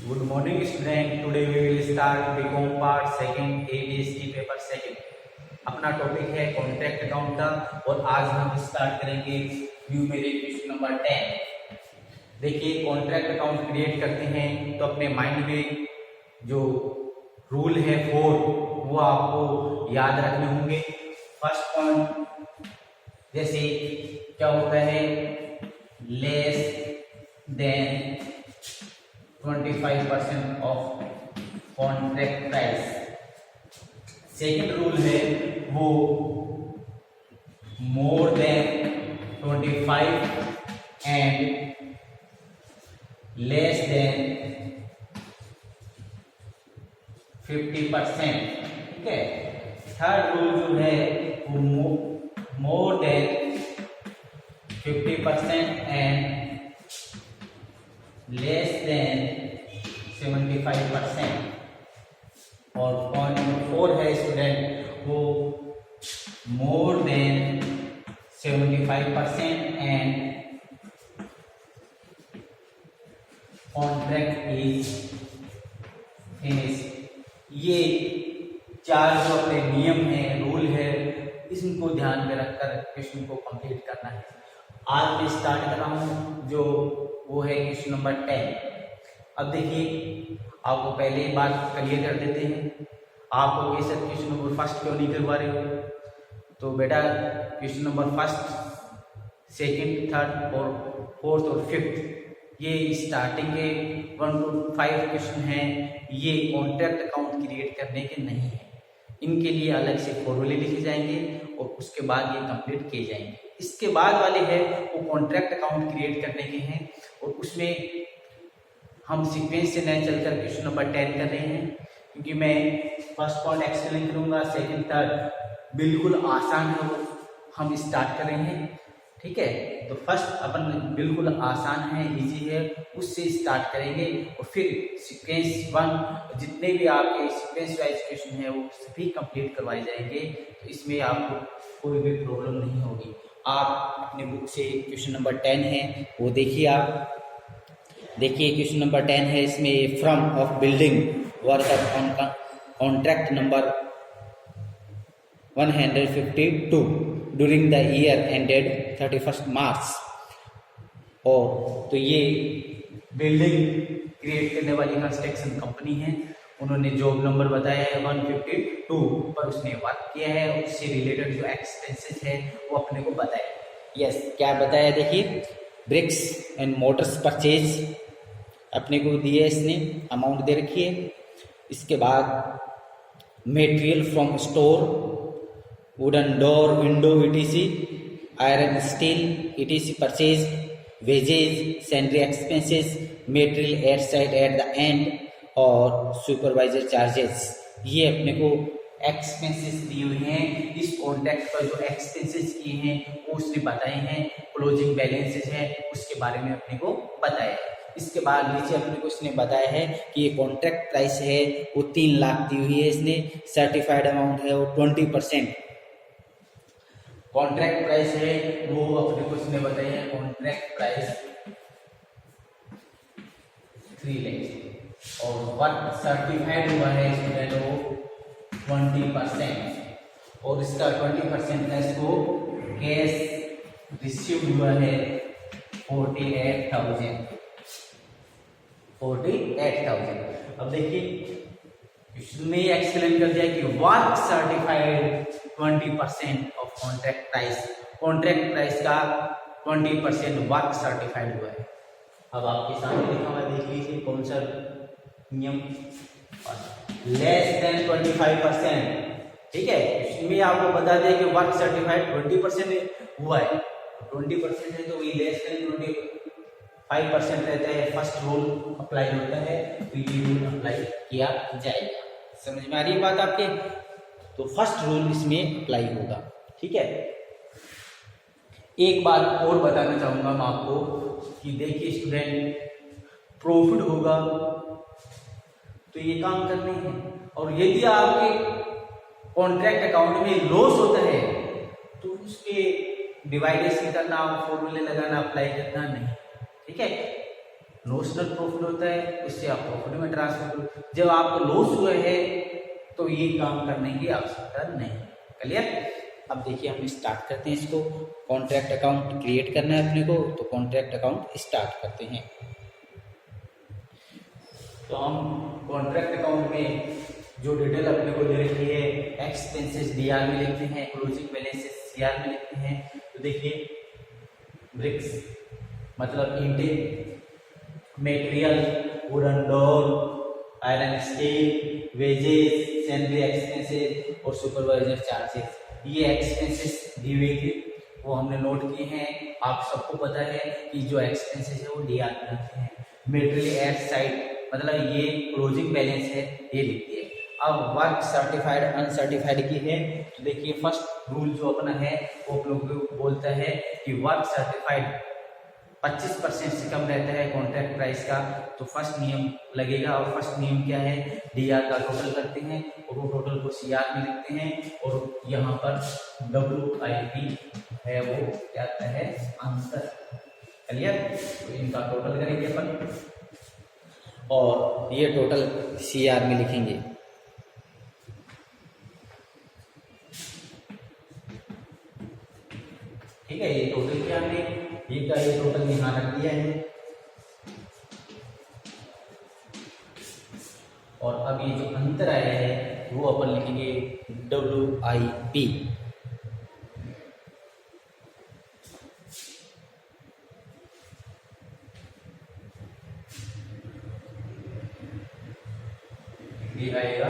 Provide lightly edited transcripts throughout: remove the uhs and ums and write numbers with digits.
Good morning student. Today we will start BCom part second ABST paper second. अपना topic है contract account का और आज हम स्टार्ट करेंगे न्यूमेरिक क्वेश्चन नंबर 10. देखिए कॉन्ट्रैक्ट अकाउंट क्रिएट करते हैं तो अपने माइंड में जो रूल है 4 वो आपको याद रखने होंगे. फर्स्ट पॉइंट जैसे क्या होता है, less than 25% of contract price. Second rule है वो more than 25 and less than 50%. ठीक है. थर्ड रूल जो है वो more than 50% and less than 75%. और पॉइंट नंबर 4 है स्टूडेंट वो more than 75% and contract is finish. ये चार जो अपने नियम है, रूल है, इसको ध्यान में रखकर क्वेश्चन को कंप्लीट करना है. आज मैं स्टार्ट कर रहा हूँ जो वो है क्वेश्चन नंबर 10. अब देखिए आपको पहले ही बात क्लियर कर देते हैं. आपको ये सब क्वेश्चन नंबर फर्स्ट क्यों नहीं करवा रहे हो, तो बेटा question number first, second, third और फोर्थ और फिफ्थ ये स्टार्टिंग के 1 to 5 क्वेश्चन हैं. ये कॉन्ट्रैक्ट अकाउंट क्रिएट करने के नहीं है. इनके लिए अलग से फॉर्मूले लिखे जाएंगे और उसके बाद ये कंप्लीट किए जाएंगे. इसके बाद वाले हैं वो कॉन्ट्रैक्ट अकाउंट क्रिएट करने के हैं और उसमें हम सीक्वेंस से नए चलकर क्वेश्चन नंबर 10 कर रहे हैं. क्योंकि मैं फर्स्ट पॉइंट एक्सप्लेन करूंगा, सेकंड थर्ड बिल्कुल आसान है वो हम स्टार्ट कर रहे हैं. ठीक है. तो फर्स्ट अपन बिल्कुल आसान है, इजी है, उससे स्टार्ट करेंगे और फिर सीक्वेंस 1 जितने भी आपके सीक्वेंस वाइज क्वेश्चन है वो सभी कंप्लीट करवाए जाएंगे. तो इसमें आपको कोई भी प्रॉब्लम नहीं होगी. आप अपने बुक से क्वेश्चन नंबर 10 है वो देखिए. आप देखिए क्वेश्चन नंबर 10 है, इसमें from of building work on contract number 152 during the year ended 31 मार्च. और तो ये बिल्डिंग क्रिएट करने वाली कंस्ट्रक्शन कंपनी है. उन्होंने जॉब नंबर बताया है 152 पर उसने वर्क किया है. उससे रिलेटेड जो एक्सपेंसेस है वो अपने को बताया. यस, क्या बताया देखिए, ब्रिक्स एंड मोटर्स परचेज अपने को दिए, इसने अमाउंट दे रखी है. इसके बाद material from store, wooden door, window etc, iron steel etc purchase, wages, salary expenses, material at side at the end और सुपरवाइजर चार्जेस. ये अपने को एक्सपेंसेस दिए हुए हैं. इस कॉन्ट्रैक्ट पर जो एक्सपेंसेस किए हैं वो उसने बताए हैं. क्लोजिंग बैलेंसेस है उसके बारे में अपने को बताया है. इसके बाद नीचे अपने को इसने बताया है कि ये कॉन्ट्रैक्ट प्राइस है वो 3 लाख दी हुई है. इसने सर्टिफाइड अमाउंट है वो 20% कॉन्ट्रैक्ट प्राइस है वो अपने को इसने बताया है. कॉन्ट्रैक्ट प्राइस 3 लाख और वर्क सर्टिफाइड हुआ है स्टूडेंट वो 20% और इसका 20% का इसको कैश रिसीव हुआ है 48,000. अब देखिए इसमें एक्सप्लेन कर दिया कि work certified 20% of contract price. Contract price का 20% वर्क सर्टिफाइड हुआ है. अब आपके सामने लिखा हुआ देख लीजिए कौन सा नियम, लेस देन 25%. ठीक है. इसमें आपको बता दिया कि वर्क सर्टिफाइड 20% हुआ है. 20% है तो वही लेस देन 25% रहता है. फर्स्ट रूल अप्लाई होता है, पीटी रूल अप्लाई किया जाएगा. समझ में आ रही है बात आपके? तो फर्स्ट रूल इसमें अप्लाई होगा. ठीक है. एक बात और बताना चाहूंगा मैं आपको कि देखिए स्टूडेंट, प्रॉफिट होगा तो ये काम करने हैं और यदि आपके कॉन्ट्रैक्ट अकाउंट में लॉस होता है तो उसके डिवाइडेशन करना, फॉर्मूले लगाना, अप्लाई करना नहीं. ठीक है. नोशनल प्रॉफिट होता है, उससे आप प्रॉफिट में ट्रांसफर करो। जब आपको लॉस हुए है तो ये काम करने की आवश्यकता नहीं। क्लियर? अब देखिए हम स्टार्ट करते हैं इसको। कॉन्ट्रैक्ट अकाउंट क्रिएट करना है अपने को, तो कॉन्ट्रैक्ट अकाउंट स्टार्ट करते हैं। तो हम कॉन्ट्रैक्ट अकाउंट में जो डिटेल अपने को दे रखी है, एक्सपेंसेस डीआर में लिखते हैं, क्लोजिंग बैलेंसेस सीआर में लिखते हैं। तो देखिए ब्रिक्स मतलब ईंटें, material, wooden door, iron steel, wages, salary expenses और सुपरवाइजर चार्जेस, ये एक्सपेंसेस दी हुई थी, वो हमने नोट किए हैं। आप सबको पता है कि जो एक्सपेंसेस है वो डीआर में लिखते हैं। मटेरियल एट साइट मतलब ये क्लोजिंग बैलेंस है, ये लिखती है। अब वर्क सर्टिफाइड अनसर्टिफाइड की है, तो देखिए फर्स्ट रूल जो अपना है वो आप लोगों को बोलता है कि वर्क सर्टिफाइड 25% से कम रहता है कॉन्ट्रैक्ट प्राइस का, तो फर्स्ट नियम लगेगा। और फर्स्ट नियम क्या है, डीआर का टोटल करते हैं और वो टोटल को सीआर में लिखते हैं, और यहाँ पर WIP है वो क्या आता है, आंसर। क्लियर? तो इनका टोटल करेंगे अपन और ये टोटल सीआर में लिखेंगे। ठीक है, ये टोटल क्या हमने ये टोटल यहाँ रख दिया है। और अब ये जो अंतर आया है वो अपन लिखेंगे WIP। ये आएगा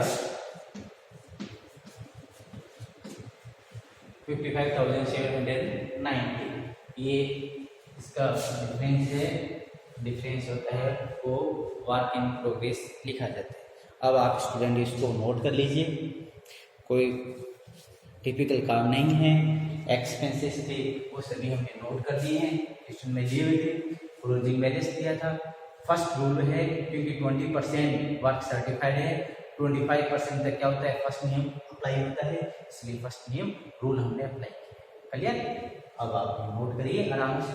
55,790। ये इसका डिफरेंस है, डिफरेंस होता है वो वर्क इन प्रोग्रेस लिखा जाता है। अब आप स्टूडेंट इसको नोट कर लीजिए, कोई टिपिकल काम नहीं है। एक्सपेंसेस थे वो सभी हमने नोट कर दिए हैं, क्वेश्चन में दिए हुए थे। क्लोजिंग बैलेंस दिया था। फर्स्ट रूल है, क्योंकि 20% वर्क सर्टिफाइड है, 25% तक क्या होता है, फर्स्ट नियम अप्लाई होता है, इसलिए फर्स्ट नियम रूल हमने अप्लाई किया। क्लियर? अब आप नोट करिए आराम से।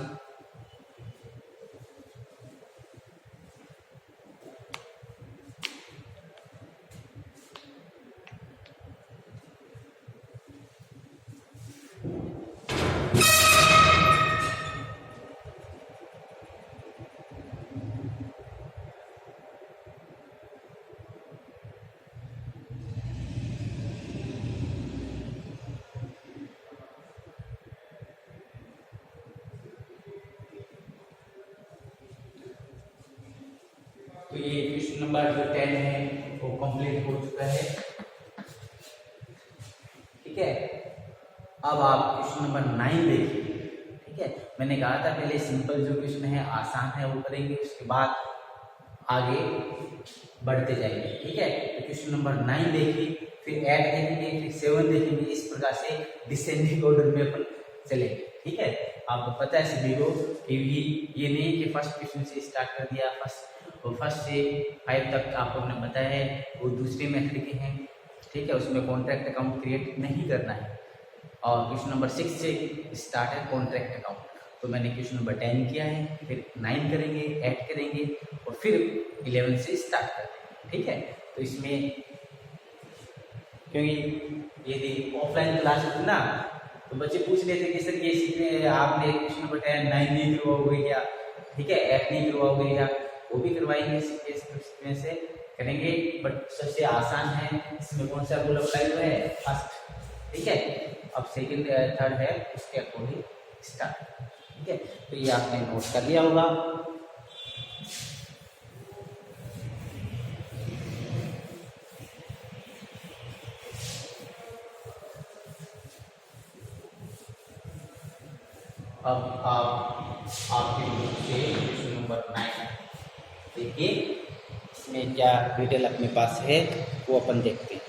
तो ये क्वेश्चन नंबर जो 10 है वो कंप्लीट हो चुका है। ठीक है, अब आप क्वेश्चन नंबर 9 देखिए। ठीक है, मैंने कहा था पहले सिंपल जो क्वेश्चन है आसान है वो करेंगे, उसके बाद आगे बढ़ते जाएंगे। ठीक है, तो क्वेश्चन नंबर 9 देखिए, फिर 8 देखेंगे, फिर 7 देखेंगे, इस प्रकार से डिसेंडिंग ऑर्डर में अपन चलेंगे। ठीक है, आपको पता है सभी को कि ये नहीं कि फर्स्ट क्वेश्चन से स्टार्ट कर दिया, फर्स्ट से 5 तक आपको हमने बताया है वो दूसरे मेथड के हैं। ठीक है, उसमें कॉन्ट्रैक्ट अकाउंट क्रिएट नहीं करना है। और क्वेश्चन नंबर 6 से स्टार्ट है कॉन्ट्रैक्ट अकाउंट, तो मैंने क्वेश्चन नंबर 10 किया है, फिर 9 करेंगे, 8 करेंगे और फिर 11 से स्टार्ट करते हैं। ठीक है, तो इसमें क्योंकि यदि ऑफलाइन क्लास होती ना तो बच्चे पूछ लेते कि सर ये सीखने आपने क्वेश्चन नंबर 10 9 नहीं करवाओगे क्या, ठीक है 8 नहीं करवाओगे क्या, वो भी करवाएंगे, इसमें से करेंगे। बट सबसे आसान है, इसमें कौन सा रूल अप्लाई हुआ है, फर्स्ट। ठीक है, अब सेकंड थर्ड है उसके अकॉर्डिंग स्टार्ट। ठीक है, तो ये आपने नोट कर लिया होगा। अब आपके बुक से क्वेश्चन नंबर 9 देखिए, इसमें क्या डिटेल अपने पास है वो अपन देखते हैं।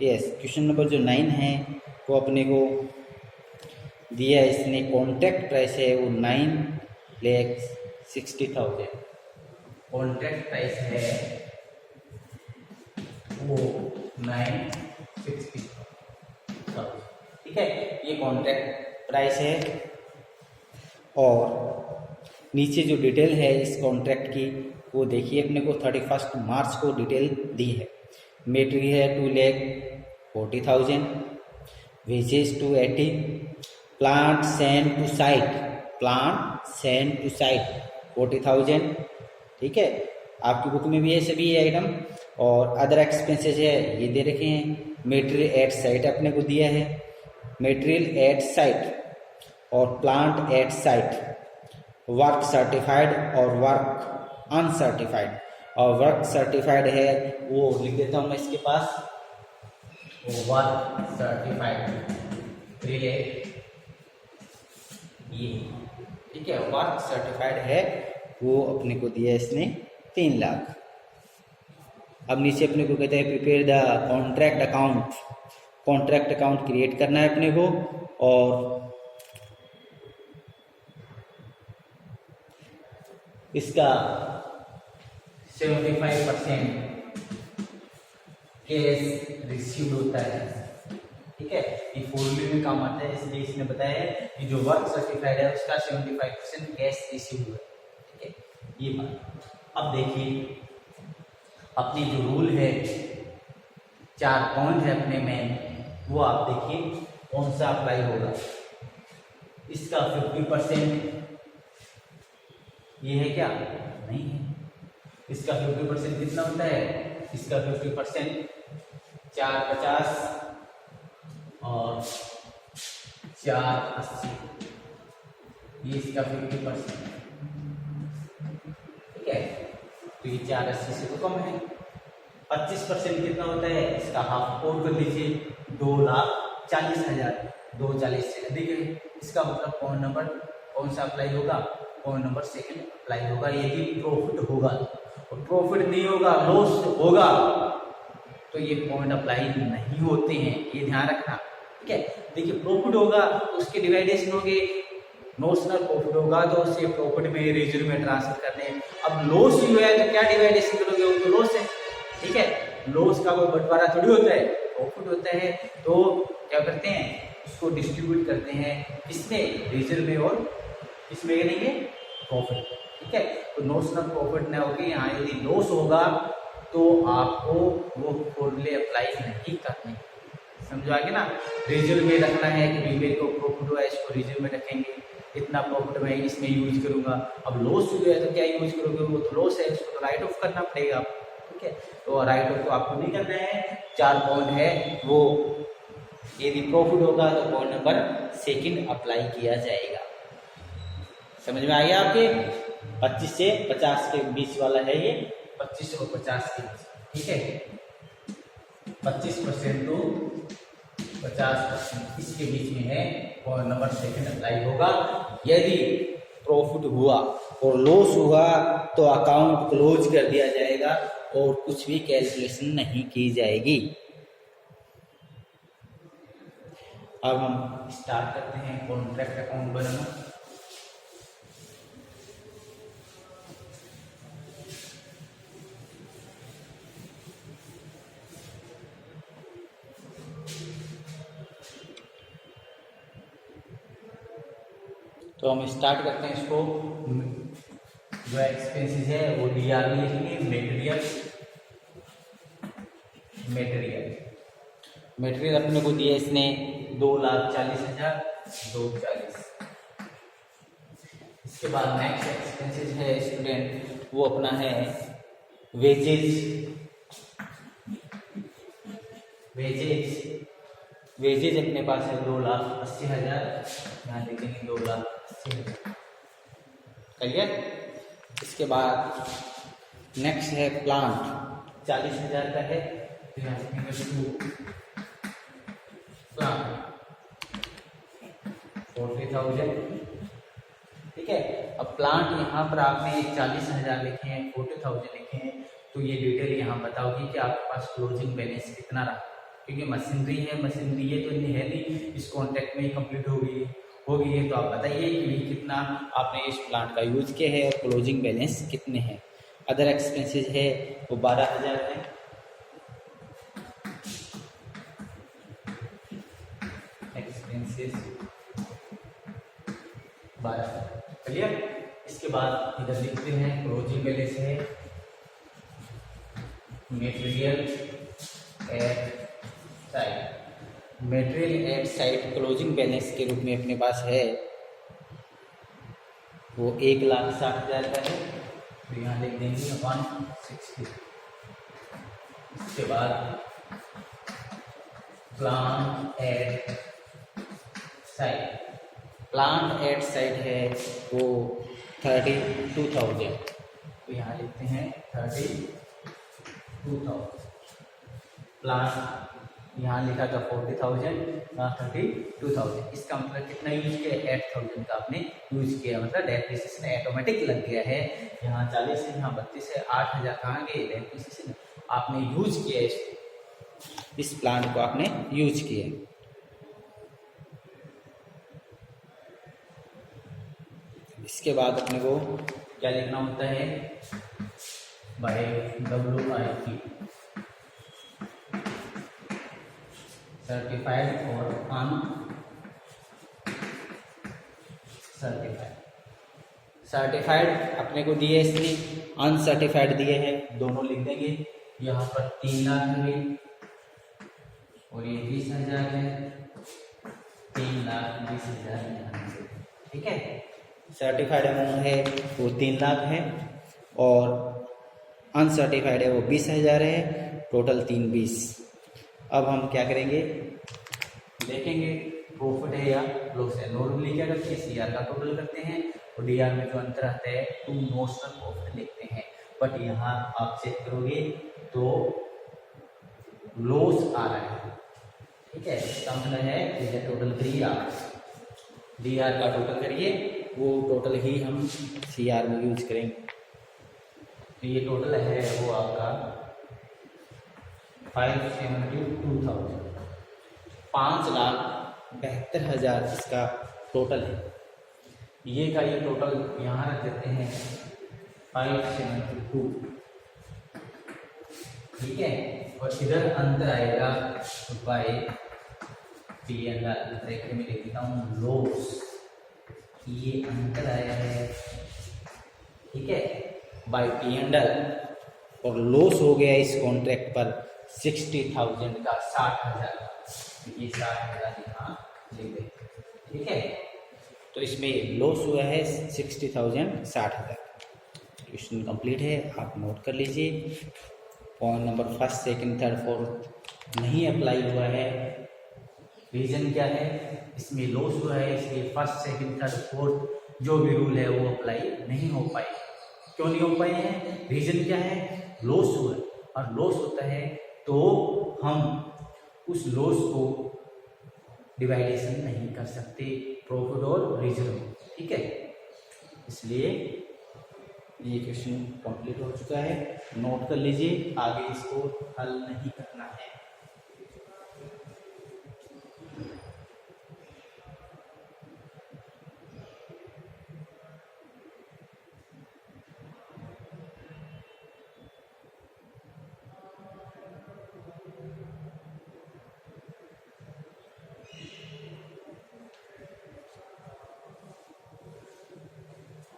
यस, क्वेश्चन नंबर जो 9 है वो अपने को दिया है, इसने कॉन्ट्रैक्ट प्राइस है वो 9,60,000 कॉन्ट्रैक्ट प्राइस है वो 9,60,000। ठीक है, ये कॉन्ट्रैक्ट प्राइस है। और नीचे जो डिटेल है इस कॉन्ट्रैक्ट की वो देखिए, अपने को 31 मार्च को डिटेल दी है। मेटेरियल है 2,40,000, wages 280, plant send to site 40,000, ठीक है। आपकी बुक में भी है सभी ये आइटम। और अदर एक्सपेंसेस है ये दे रखे हैं। मेटेरियल एट साइट अपने को दिया है, मेटेरियल एट साइट और plant at site, work certified और वर्क अनसर्टिफाइड। और वर्क सर्टिफाइड है वो लिख देता हूँ मैं इसके पास, वर्क सर्टिफाइड रिले ये, ठीक है। वर्क सर्टिफाइड है वो अपने को दिया इसने 3 लाख। अब नीचे अपने को कहते हैं prepare the contract account. Contract account create करना है अपने को और इसका 75% कैश रिसीव होता है, ठीक है। ये फॉर्मूले में काम आता है, इसलिए इसने बताया है कि जो वर्क सर्टिफाइड है उसका 75% कैश रिसीव हुआ है, ठीक है। ये बात। अब देखिए अपने जो रूल है 4 पॉइंट है अपने में, वो आप देखिए कौन सा अप्लाई होगा। इसका 50% ये है क्या? नहीं है। इसका 50% कितना होता है? इसका 50% 450 और 480, ये इसका 50%, ठीक है। तो ये 480 से तो कम है। 25% कितना होता है? इसका हाफ और कर लीजिए 2,40,000, 2,40,000 से अधिक है। इसका मतलब पॉइंट नंबर कौन सा अप्लाई होगा? पॉइंट नंबर सेकंड अप्लाई होगा यदि प्रॉफिट होगा। और प्रॉफिट नहीं होगा, लॉस होगा, तो ये पॉइंट अप्लाई नहीं होते हैं, ये ध्यान रखना, ठीक है। देखिए प्रॉफिट होगा तो उसके डिवाइडेशन होंगे, नोशनल प्रॉफिट होगा तो उसे प्रॉफिट में रिजर्व में ट्रांसफर करते हैं। अब लॉस ही हुआ है तो क्या डिवाइडेशन करोगे? वो तो लॉस है, ठीक है। लॉस का कोई बंटवारा थोड़ी होता है, प्रॉफिट होता है। तो क्या करते हैं? उसको डिस्ट्रीब्यूट करते हैं किसमें? रिजर्व में और किसमें करेंगे? प्रॉफिट, ठीक है। तो नोशनल प्रॉफिट न होगी यहाँ, यदि लॉस होगा तो आपको वो फॉर्मूले अप्लाई नहीं करने, समझो आगे ना। रिजर्व में रखना है कि मेरे को प्रॉफिट हुआ है, इसको रिजर्व में रखेंगे, इतना प्रॉफिट मैं इसमें यूज करूंगा। अब लॉस हुआ है तो क्या यूज करोगे? वो तो लॉस है, उसको तो राइट ऑफ करना पड़ेगा, ठीक है। तो राइट ऑफ तो आपको नहीं करना है। 4 पॉइंट है वो, यदि प्रॉफिट होगा तो पॉइंट नंबर सेकंड अप्लाई किया जाएगा। समझ में आ गया आपके? 25 से 50 के बीच वाला है ये, 25 और 50 के बीच, ठीक है। 25% टू 50% इसके बीच में है, पॉइंट नंबर सेकंड अप्लाई होगा। यदि प्रॉफिट हुआ और लॉस हुआ तो अकाउंट क्लोज कर दिया जाएगा और कुछ भी कैलकुलेशन नहीं की जाएगी। अब हम स्टार्ट करते हैं कॉन्ट्रैक्ट अकाउंट बनाना। तो हम स्टार्ट करते हैं इसको। जो एक्सपेंसेस है वो डीआर में लिखेंगे, मटेरियल अपने को दिया इसने 2,40,000, 2,40,000। इसके बाद नेक्स्ट एक्सपेंसेस है स्टूडेंट, वो अपना है वेजेज अपने पास है 2,80,000, यहाँ लिखेंगे 2,80,000, क्लियर। इसके बाद नेक्स्ट है प्लांट, 40,000 का है, तो यहाँ लिखेंगे प्लांट 40,000, ठीक है। अब प्लांट यहाँ पर आपने 40,000 लिखे हैं, 40,000 लिखे हैं, तो ये डिटेल यहाँ बताओगी कि आपके पास क्लोजिंग बैलेंस कितना रहा, क्योंकि मशीनरी है तो नहीं है नहीं, इस कॉन्ट्रैक्ट में ही कंप्लीट हो गई है। तो आप बताइए कि कितना आपने इस प्लांट का यूज किया है और क्लोजिंग बैलेंस कितने हैं। अदर एक्सपेंसेस है वो 12,000 है, एक्सपेंसेस 12,000, क्लियर। इसके बाद इधर लिखते हैं क्लोजिंग बैलेंस है material at site. Material at site closing balance के रूप में अपने पास है वो 1,60,000 का है, तो यहाँ लिख देंगे 160। इसके बाद plant at site, plant at site है वो 32,000, तो यहाँ लिखते हैं 32,000। प्लांट यहाँ लिखा था 40,000, यहाँ 32,000। इसका मतलब कितना यूज किया? 8,000 का आपने यूज किया, मतलब डेप्रिसिएशन ऑटोमेटिक लग गया है। यहाँ 40 है, यहाँ 32 है, 8,000 कहाँ गए? डेप्रिसिएशन आपने यूज किया, इस प्लांट को आपने यूज किया। इसके बाद अपने को क्या लिखना होता है? बाय WIP सर्टिफाइड और अनसर्टिफाइड। सर्टिफाइड अपने को दिए इसने, अनसर्टिफाइड दिए हैं, दोनों लिख देंगे। यहाँ पर 3 लाख है और ये 20,000 है, 3,20,000 यहाँ से, ठीक है। सर्टिफाइड अमाउंट है वो 3 लाख है और अनसर्टिफाइड है वो 20,000 है, टोटल 3,20,000। अब हम क्या करेंगे? देखेंगे प्रॉफिट है या लॉस है। नॉर्मली क्या करते हैं? CR का टोटल करते हैं और DR में जो अंतर आता है टू नोशनल प्रॉफिट लिखते हैं, बट यहाँ आप चेक करोगे तो लॉस आ रहा है, ठीक है। इसका मतलब है इसे टोटल करिए आप, DR का टोटल करिए, वो टोटल ही हम CR में यूज करेंगे। तो ये टोटल है वो आपका 572,000, 5,72,000 इसका टोटल है। ये का ये टोटल यहाँ रख देते हैं 572, ठीक है। और इधर अंतर आएगा बाय P&L, ब्रैकेट में लिख देता हूँ लॉस, ये अंतर आया है, ठीक है, बाय P&L। और लॉस हो गया इस कॉन्ट्रैक्ट पर 60,000 का, 60,000 का, ये 60,000 यहाँ लिख दें, ठीक है। तो इसमें लॉस हुआ है 60,000, 60,000। क्वेश्चन कंप्लीट है, आप नोट कर लीजिए। पॉइंट नंबर 1, 2, 3, 4 नहीं अप्लाई हुआ है। रीजन क्या है? इसमें लॉस हुआ है, इसलिए 1, 2, 3, 4 जो भी रूल है वो अप्लाई नहीं हो पाए। क्यों नहीं हो पाए हैं? रीजन क्या है? लॉस हुआ है, और लॉस होता है तो हम उस लॉस को डिवाइडेशन नहीं कर सकते प्रॉफिट और रिजर्व, ठीक है। इसलिए ये क्वेश्चन कंप्लीट हो चुका है, नोट कर लीजिए, आगे इसको हल नहीं करना है।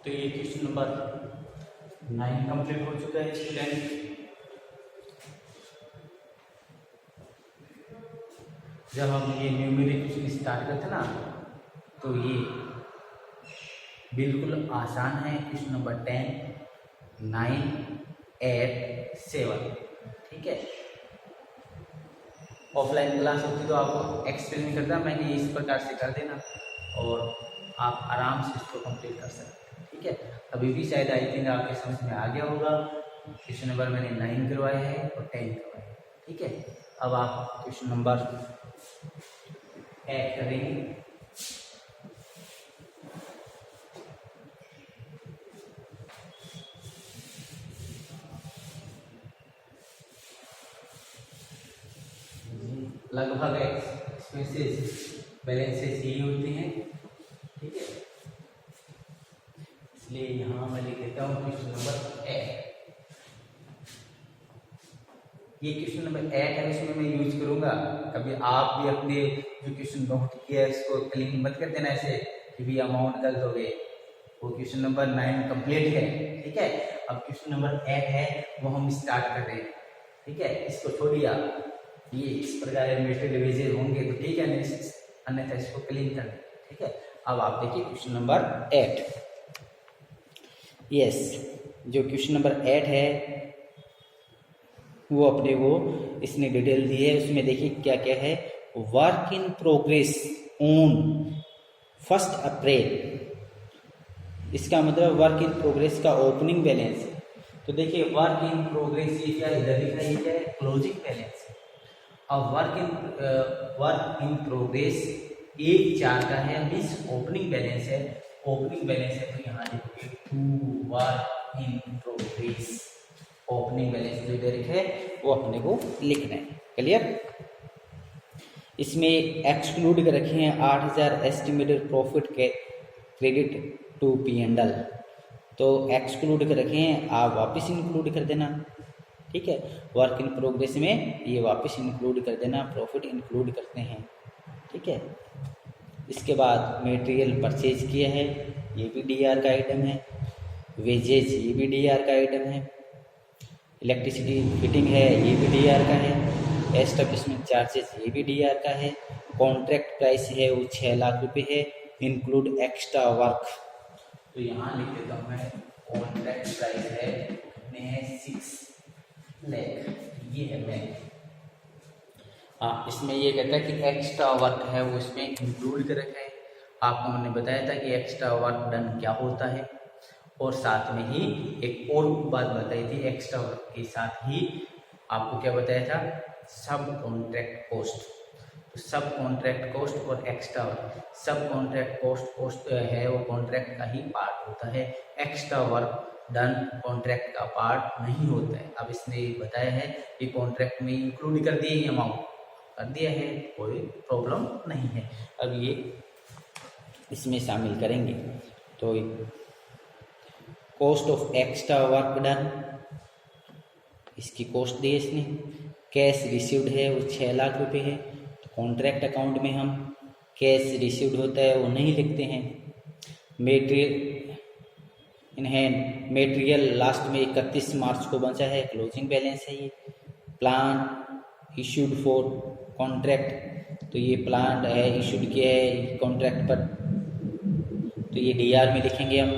तो ये क्वेश्चन नंबर 9 कंप्लीट हो चुका है स्टूडेंट। जब हम ये न्यूमेरिक क्वेश्चन स्टार्ट करते ना, तो ये बिल्कुल आसान है। क्वेश्चन नंबर 10, 9, 8, 7, ठीक है। ऑफलाइन क्लास होती तो आपको एक्सप्लेन नहीं करता, मैंने इस प्रकार से कर देना और आप आराम से इसको कंप्लीट कर सकते हैं, ठीक है। अभी भी शायद आई थिंक आपके समझ में आ गया होगा। क्वेश्चन नंबर मैंने 9 करवाया है और 10 करवाया है, ठीक है। अब आप क्वेश्चन नंबर 8 करेंगे। लगभग एक्सपेंसेस बैलेंसेस यही होते हैं, ठीक है। इसलिए यहाँ मैं लिख देता हूँ क्वेश्चन नंबर 8। ये क्वेश्चन नंबर 8 है, इसमें मैं यूज करूंगा। कभी आप भी अपने जो क्वेश्चन नोट किया है इसको क्लिक मत कर देना ऐसे कि भी अमाउंट गलत हो गए, वो क्वेश्चन नंबर 9 कंप्लीट है। ठीक है, अब क्वेश्चन नंबर 8 है वो हम स्टार्ट कर रहे हैं। ठीक है, इसको छोड़िए आप, ये इस प्रकार मेटेरियल वेजेज होंगे तो ठीक है, अन्यथा इसको क्लीन कर दें। ठीक है, अब आप देखिए क्वेश्चन नंबर 8। यस, जो क्वेश्चन नंबर 8 है वो अपने वो इसने डिटेल दी है, उसमें देखिए क्या क्या है। वर्क इन प्रोग्रेस ऑन 1 अप्रैल, इसका मतलब वर्क इन प्रोग्रेस का ओपनिंग बैलेंस। तो देखिए वर्क इन प्रोग्रेस ये क्या इधर लिखा है, ये क्या है, क्लोजिंग बैलेंस। अब वर्क इन प्रोग्रेस 1/4 का है, मीन्स ओपनिंग बैलेंस है। ओपनिंग बैलेंस है तो यहाँ लिखोगे to work in progress. Opening balance जो डायरेक्ट है वो अपने को लिखना है। क्लियर? इसमें एक्सक्लूड कर रखे हैं 8000 एस्टिमेटेड प्रॉफिट के क्रेडिट टू P&L, तो एक्सक्लूड कर रखे हैं, आप वापस इंक्लूड कर देना। ठीक है, वर्क इन प्रोग्रेस में ये वापस इंक्लूड कर देना, प्रॉफिट इंक्लूड करते हैं। ठीक है, इसके बाद मटेरियल परचेज किया है, ये भी DR का आइटम है। वेजेज ये भी DR का आइटम है। इलेक्ट्रिसिटी फिटिंग है, ये भी DR का है। एस्टेब्लिशमेंट चार्जेस ये भी DR का है। कॉन्ट्रैक्ट प्राइस है वो 6 लाख रुपए है, इंक्लूड एक्स्ट्रा वर्क। तो यहाँ लिख देता हूँ मैं, कॉन्ट्रैक्ट प्राइस है कितने हैं, 6 लाख, ये है मैं। हाँ, इसमें ये कहता है कि एक्स्ट्रा वर्क है वो इसमें इंक्लूड कर रखा है। आपको मैंने बताया था कि एक्स्ट्रा वर्क डन क्या होता है, और साथ में ही एक और बात बताई थी, एक्स्ट्रा वर्क के साथ ही आपको क्या बताया था, सब कॉन्ट्रैक्ट कॉस्ट। तो सब कॉन्ट्रैक्ट कॉस्ट और एक्स्ट्रा वर्क, सब कॉन्ट्रैक्ट कॉस्ट है वो कॉन्ट्रैक्ट का ही पार्ट होता है, एक्स्ट्रा वर्क डन कॉन्ट्रैक्ट का पार्ट नहीं होता है। अब इसने बताया है कि कॉन्ट्रैक्ट में इंक्लूड कर दिए, अमाउंट कर दिया है, कोई प्रॉब्लम नहीं है। अब ये इसमें शामिल करेंगे। तो cost of extra work done, इसकी कॉस्ट दी इसने। कैश रिसीव्ड है वो 6 लाख रुपए है। कॉन्ट्रैक्ट अकाउंट में हम कैश रिसीव्ड होता है वो नहीं लिखते हैं। Material in hand, material last में 31 मार्च को बचा है, क्लोजिंग बैलेंस है ये। प्लान इश्यूड फॉर कॉन्ट्रैक्ट, तो ये प्लान है इश्यूड किया है कॉन्ट्रैक्ट पर, तो ये DR में लिखेंगे हम।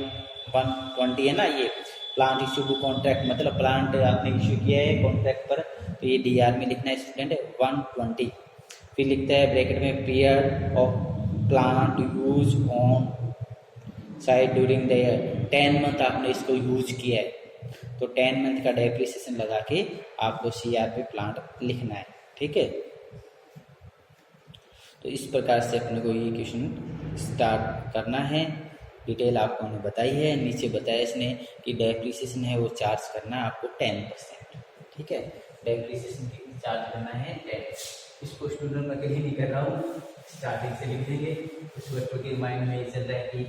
120 है ना, ये प्लांट इश्यूड कॉन्ट्रैक्ट मतलब प्लांट आपने इश्यू किया है कॉन्ट्रैक्ट पर, तो ये DR में लिखना है स्टूडेंट 120। फिर लिखता है ब्रैकेट में period of plant use on site during the year, 10 month आपने इसको यूज किया है, तो 10 मंथ का डेप्रिसिएशन लगा के आपको CR पे प्लांट लिखना है। ठीक है, तो इस प्रकार से अपने को ये क्वेश्चन स्टार्ट करना है। डिटेल आपको हमने बताई है, नीचे बताया इसने कि डेप्रिसिएशन है वो चार्ज करना है आपको 10%। ठीक है, डेप्रिसिएशन कितनी चार्ज करना है 10। इसको स्टूडेंट मैं कहीं नहीं कर रहा हूँ, स्टार्टिंग से लिख देंगे। कुछ बच्चों के माइंड में ये चल रहा है कि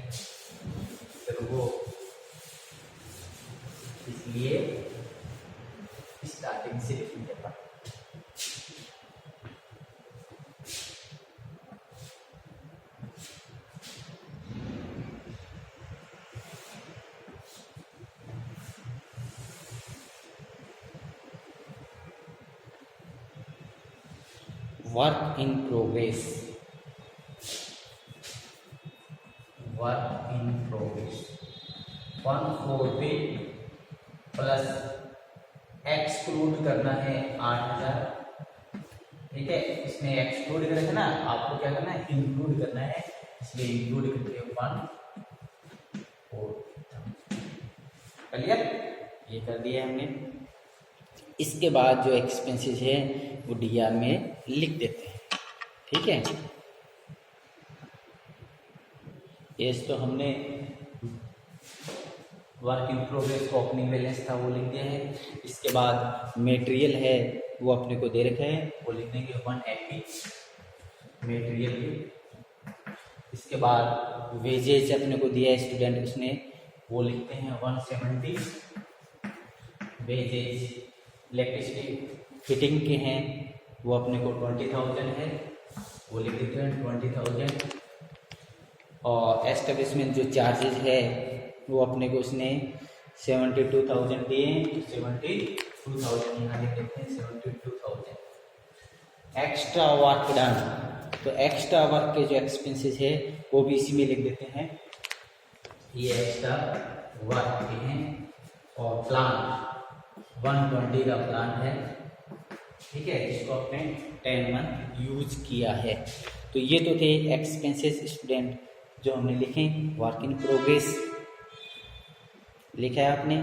फिर वो, इसलिए स्टार्टिंग से लिख देगा। Work in progress, work in progress 140 plus exclude करना है 8000। ठीक है, इसमें एक्सक्लूड कर रखना, आपको क्या करना है, इंक्लूड करना है, इसलिए इंक्लूड करके 140। क्लियर? ये कर दिया हमने। इसके बाद जो एक्सपेंसेस है वो DR में लिख देते हैं। ठीक है, ये तो हमने वर्क इन प्रोग्रेस का ओपनिंग बैलेंस था वो लिख दिया है। इसके बाद मटेरियल है वो अपने को दे रखा है, वो लिख देंगे 180 मटेरियल। इसके बाद वेजेज अपने को दिया है स्टूडेंट, उसने वो लिखते हैं 170 वेजेज। इलेक्ट्रिसिटी फिटिंग के हैं वो अपने को 20,000 है, वो लिख देते हैं 20,000। और एस्टेब्लिशमेंट जो चार्जेस है वो अपने को उसने 72,000 दिए, तो 72,000 यहाँ लिख देते हैं, 72,000। एक्स्ट्रा वर्क डन, तो एक्स्ट्रा वर्क के जो एक्सपेंसेस है वो भी इसी में लिख देते हैं। ये एक्स्ट्रा वर्क के हैं। और प्लांट 120 का प्लांट है, ठीक है, इसको आपने 10 मंथ यूज किया है। तो ये तो थे एक्सपेंसेस स्टूडेंट जो हमने लिखे। वर्क इन प्रोग्रेस लिखा है आपने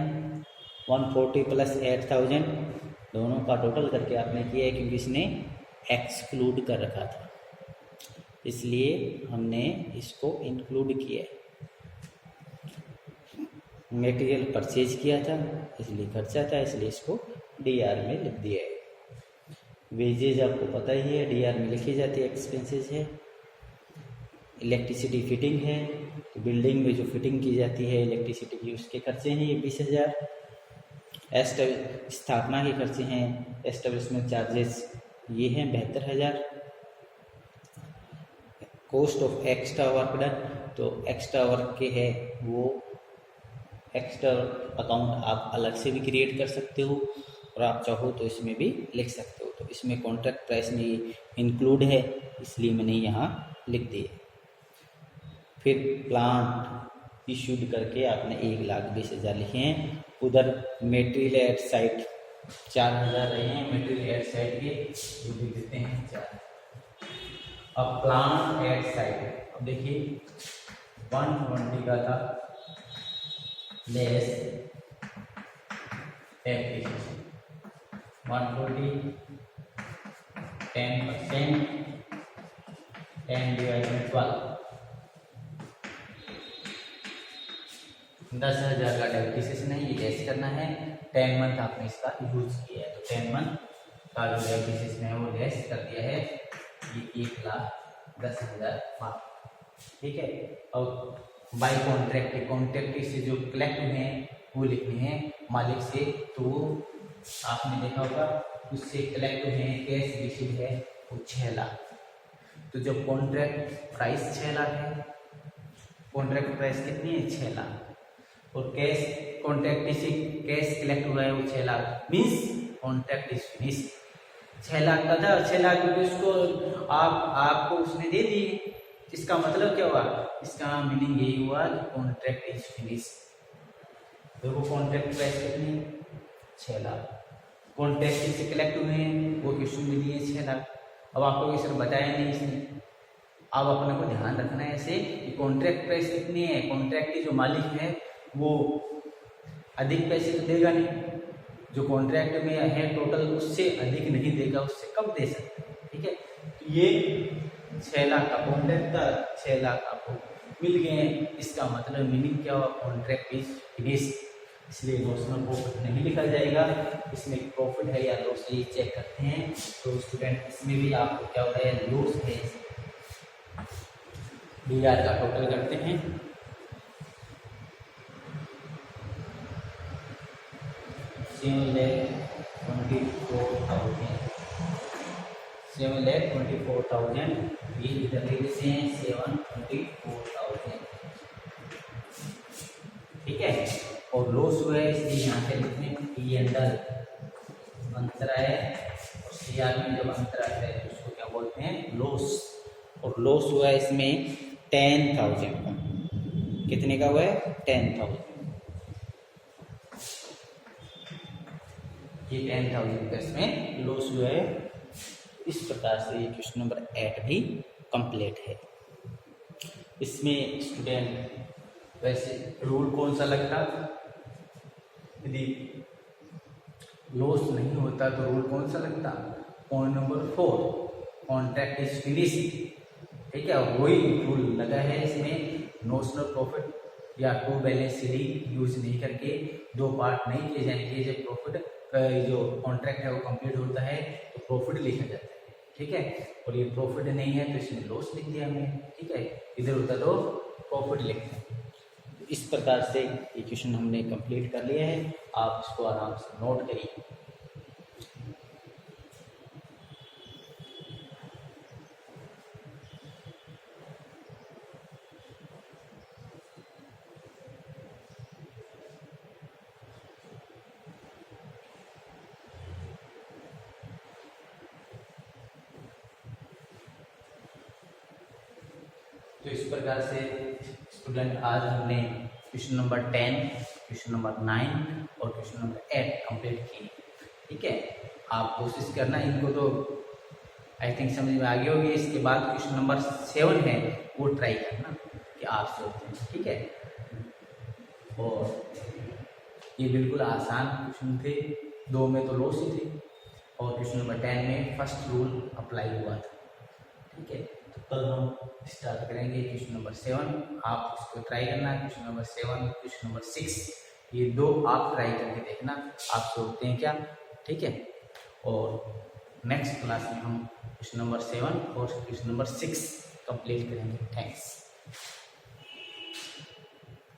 140 प्लस 8,000, दोनों का टोटल करके आपने किया है, क्योंकि इसने एक्सक्लूड कर रखा था इसलिए हमने इसको इंक्लूड किया है। मटेरियल परचेज किया था इसलिए खर्चा था, इसलिए इसको डीआर में लिख दिया है। वेजेज आपको पता ही है डीआर में लिखी जाती है, एक्सपेंसेस है। इलेक्ट्रिसिटी फिटिंग है, तो बिल्डिंग में जो फिटिंग की जाती है इलेक्ट्रिसिटी की उसके खर्चे हैं ये 20,000। स्थापना के खर्चे हैं, एस्टेब्लिशमेंट चार्जेस ये हैं 72,000। Cost of extra work done, तो एक्स्ट्रा वर्क के है वो एक्स्ट्रा अकाउंट आप अलग से भी क्रिएट कर सकते हो और आप चाहो तो इसमें भी लिख सकते हो। तो इसमें कॉन्ट्रैक्ट प्राइस में इंक्लूड है इसलिए मैंने यहाँ लिख दिया। फिर प्लांट इश्यूड करके आपने 1,20,000 लिखे हैं। उधर मेटेरियल एट साइट 4,000 रहे हैं, मेटेरियल एट साइट के ये भी देते हैं 4। अब प्लांट एट साइट, अब देखिए 120 का था लेस एप्लीकेशन 140 10%, 10 डिवाइड बाई 12, 10,000 का डेप्रिसिएशन है, ये कैसे करना है। 10 मंथ आपने इसका यूज किया है, तो 10 मंथ का जो डेप्रिसिएशन है वो लेस कर दिया है, ये 1,10,000, ठीक है। और बाई कॉन्ट्रैक्ट, कॉन्ट्रैक्ट से जो कलेक्ट हुए हैं वो लिखने हैं मालिक से, तो वो आपने देखा होगा उससे कलेक्ट हुए हैं, कैश रिसीव है वो 6 लाख। तो जब कॉन्ट्रैक्ट प्राइस 6 लाख है, कॉन्ट्रैक्ट प्राइस कितनी है 6 लाख, और कैश कॉन्ट्रैक्ट से कैश कलेक्ट हुआ है वो 6 lakh, means contract is finish. 6 lakh का था, 6 लाख रुपये उसको आपको उसने दे दिए। इसका मतलब क्या हुआ, इसका मीनिंग यही हुआ कि कॉन्ट्रैक्ट इज फिनिश। देखो कॉन्ट्रैक्ट प्राइस कितनी 6 लाख, कॉन्ट्रैक्ट से कलेक्ट हुए हैं वो क्वेश्चन में दिए 6 लाख। अब आपको ये सर बताया नहीं इसने, अब अपने को ध्यान रखना है ऐसे कि कॉन्ट्रैक्ट प्राइस कितनी है, कॉन्ट्रैक्ट की जो मालिक है वो अधिक पैसे तो देगा नहीं, जो कॉन्ट्रैक्ट में है टोटल उससे अधिक नहीं देगा, उससे कम दे सकते हैं, ठीक है। तो ये 6 लाख का कॉन्ट्रैक्ट था, 6 लाख आपको मिल गए हैं, इसका मतलब मीनिंग क्या हुआ, कॉन्ट्रैक्ट इज फिनिश। इसलिए नोशनल प्रॉफिट नहीं लिखा जाएगा, इसमें प्रॉफिट है या लॉस है ये चेक करते हैं। तो स्टूडेंट इसमें भी आपको क्या होता है, लॉस है, डीआर का टोटल करते हैं। 7,24,000 ये इधर ले लेते हैं 7,24,000, ठीक है। और लॉस हुआ है इसलिए यहाँ से लिखते हैं पी अंडर अंतरा है, और सीआर में जब अंतरा है तो उसको क्या बोलते हैं, लॉस। और लॉस हुआ है इसमें 10,000 का, कितने का हुआ है 10,000, ये 10,000 का इसमें लॉस हुआ है। इस प्रकार से ये क्वेश्चन नंबर 8 भी कंप्लीट है। इसमें स्टूडेंट वैसे रूल कौन सा लगता, यदि लॉस नहीं होता तो रूल कौन सा लगता, point number 4 contract is finish, ठीक है। वही रूल लगा है इसमें, नोशनल प्रॉफिट या टू बैलेंस शीट यूज नहीं करके, दो पार्ट नहीं किए जाएंगे। जब प्रॉफिट जो कॉन्ट्रैक्ट है वो कंप्लीट होता है तो प्रॉफिट लिखा जाता है, ठीक है। और ये प्रॉफिट नहीं है तो इसमें लॉस लिख दिया हमने, ठीक है, इधर होता तो प्रॉफिट लिखते हैं। इस प्रकार से ये क्वेश्चन हमने कंप्लीट कर लिया है, आप इसको आराम से नोट करिए। तो इस प्रकार से स्टूडेंट आज हमने क्वेश्चन नंबर 10, क्वेश्चन नंबर 9 और क्वेश्चन नंबर 8 कंप्लीट किए। ठीक है, आप कोशिश करना इनको, तो आई थिंक समझ में आ गई होगी। इसके बाद क्वेश्चन नंबर 7 है, वो ट्राई करना कि आप सोचते हैं। ठीक है, और ये बिल्कुल आसान क्वेश्चन थे, 2 में तो लॉस ही थे और क्वेश्चन नंबर 10 में फर्स्ट रूल अप्लाई हुआ था। ठीक है, तो कल हम स्टार्ट करेंगे क्वेश्चन नंबर 7। आप उसको ट्राई करना, क्वेश्चन नंबर 7, क्वेश्चन नंबर 6, ये 2 आप ट्राई करके देखना आप सोचते हैं क्या। ठीक है, और नेक्स्ट क्लास में हम क्वेश्चन नंबर 7 और क्वेश्चन नंबर 6 कंप्लीट करेंगे। थैंक्स।